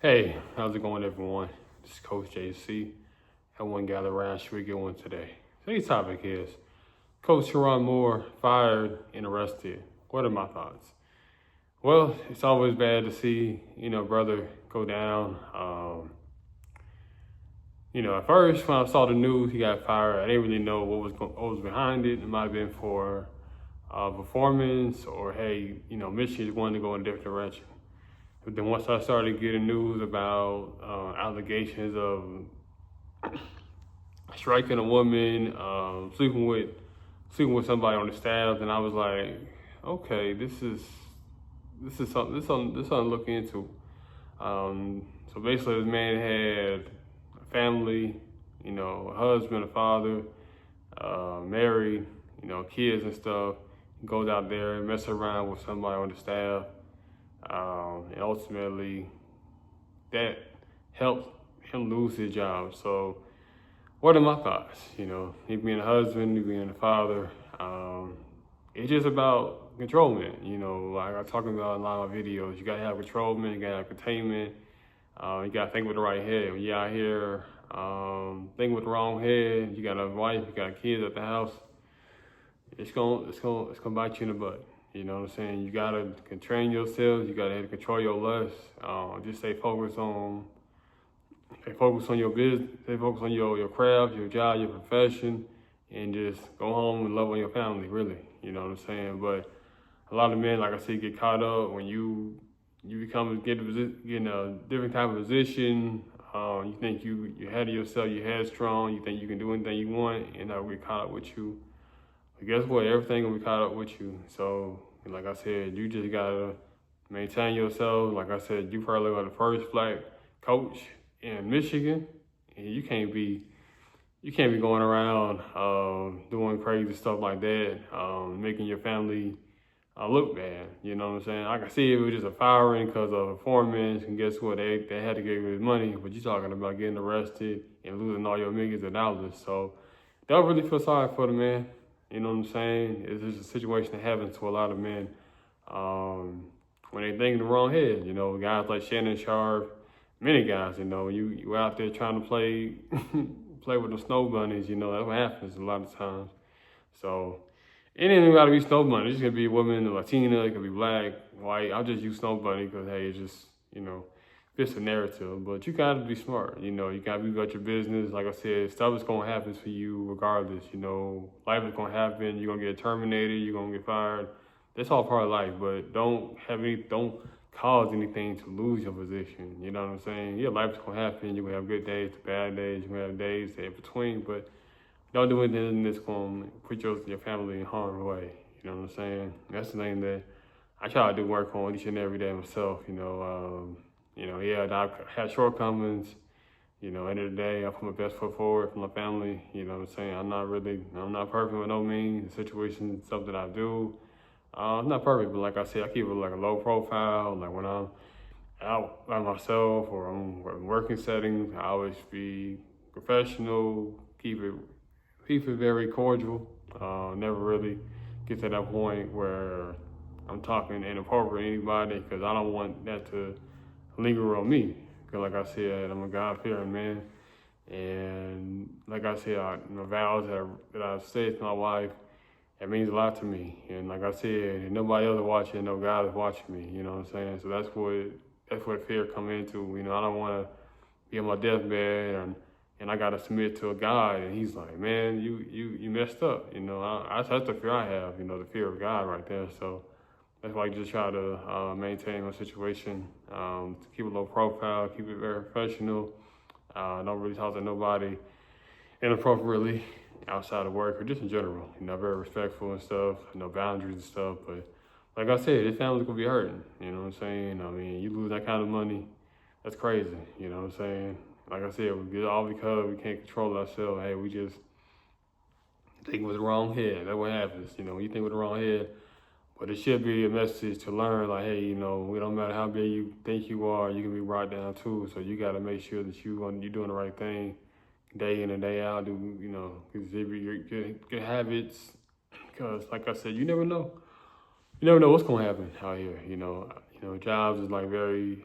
Hey, how's it going, everyone? This is Coach JC. Everyone gather around. Should we get one today? Today's topic is Coach Sherron Moore fired and arrested. What are my thoughts? Well, it's always bad to see, brother go down. At first when I saw the news he got fired, I didn't really know what was behind it. It might have been for performance, or hey, Michigan wanted to go in a different direction. But then once I started getting news about allegations of striking a woman, sleeping with somebody on the staff, then I was like, okay, this something to look into. So basically, this man had a family, a husband, a father, married, kids and stuff. He goes out there and messes around with somebody on the staff. And ultimately, that helped him lose his job. So, what are my thoughts? He being a husband, he being a father. It's just about controlment. Like I talk about in a lot of my videos, you gotta have controlment, you gotta have containment. You gotta think with the right head. When you're out here thinking with the wrong head, you got a wife, you got kids at the house. It's gonna bite you in the butt. You know what I'm saying? You gotta train yourself. You gotta control your lust. Just stay focused on your business. Stay focused on your craft, your job, your profession, and just go home and love on your family. Really, you know what I'm saying? But a lot of men, like I said, get caught up when you get in a different type of position. You think you ahead of yourself, you're headstrong. You think you can do anything you want, and that'll get caught up with you. But guess what? Everything will be caught up with you. So, like I said, you just gotta maintain yourself. Like I said, you probably are the first black coach in Michigan, and you can't be going around doing crazy stuff like that, making your family look bad. You know what I'm saying? I can see if it was just a firing because of performance, and guess what? They had to give his money, but you're talking about getting arrested and losing all your millions of dollars. So, don't really feel sorry for the man. You know what I'm saying? It's just a situation that happens to a lot of men when they think in the wrong head. Guys like Shannon Sharp, many guys. You out there trying to play play with the snow bunnies. That's what happens a lot of times. So it ain't even gotta be snow bunny. It's gonna be a woman, a Latina. It could be black, white. I'll just use snow bunny because hey, it's just fits the narrative. But you gotta be smart. You gotta be about your business. Like I said, stuff is gonna happen for you regardless. Life is gonna happen. You're gonna get terminated. You're gonna get fired. That's all part of life. But don't cause anything to lose your position. You know what I'm saying? Yeah, life is gonna happen. You're gonna have good days, bad days. You're gonna have days in between. But don't do anything that's gonna put your family in harm's way. You know what I'm saying? That's the thing that I try to do work on each and every day myself. Yeah, I've had shortcomings. End of the day, I put my best foot forward for my family. You know what I'm saying? I'm not perfect by no means. The situation, stuff that I do, it's not perfect, but like I said, I keep it like a low profile. Like when I'm out by myself or I'm in working settings, I always be professional, keep it very cordial. Never really get to that point where I'm talking inappropriate to anybody because I don't want that to linger on me. Because like I said, I'm a God-fearing man. And like I said, my vows that I've said to my wife, it means a lot to me. And like I said, if nobody else is watching, no God is watching me. You know what I'm saying? So that's what fear come into. I don't want to be on my deathbed and I got to submit to a God. And he's like, man, you messed up. That's the fear I have, the fear of God right there. So that's why I just try to maintain my situation, to keep a low profile, keep it very professional. Don't really talk to nobody inappropriately outside of work or just in general. Very respectful and stuff, no boundaries and stuff. But like I said, this family's gonna be hurting. You know what I'm saying? I mean, you lose that kind of money, that's crazy. You know what I'm saying? Like I said, all because we can't control ourselves. Hey, we just think with the wrong head. That's what happens. When you think with the wrong head. But it should be a message to learn, like, hey, it don't matter how big you think you are, you can be brought down too. So you got to make sure that you're doing the right thing day in and day out. Because your good habits. Because, like I said, you never know. You never know what's gonna happen out here. Jobs is like very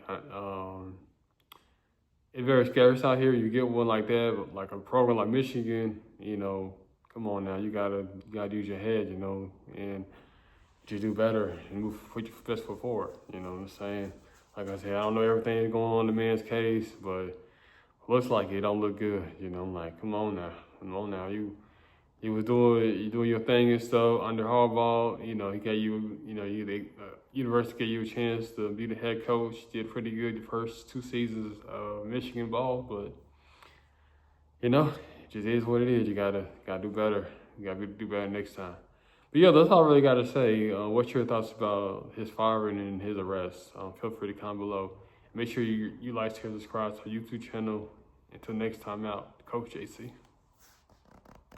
it's very scarce out here. You get one like that, but like a program like Michigan, you know, come on now, you gotta use your head, you know, and just do better and put your best foot forward. You know what I'm saying? Like I said, I don't know everything that's going on in the man's case, but looks like it don't look good. You know, I'm like, come on now, you was doing your thing and stuff under Harbaugh. You know, he gave you, you know, the university gave you a chance to be the head coach. Did pretty good the first 2 seasons of Michigan ball, but you know, it just is what it is. You gotta do better. You gotta do better next time. But yeah, that's all I really gotta say. What's your thoughts about his firing and his arrest? Feel free to comment below. Make sure you like, share, subscribe to our YouTube channel. Until next time out, Coach JC.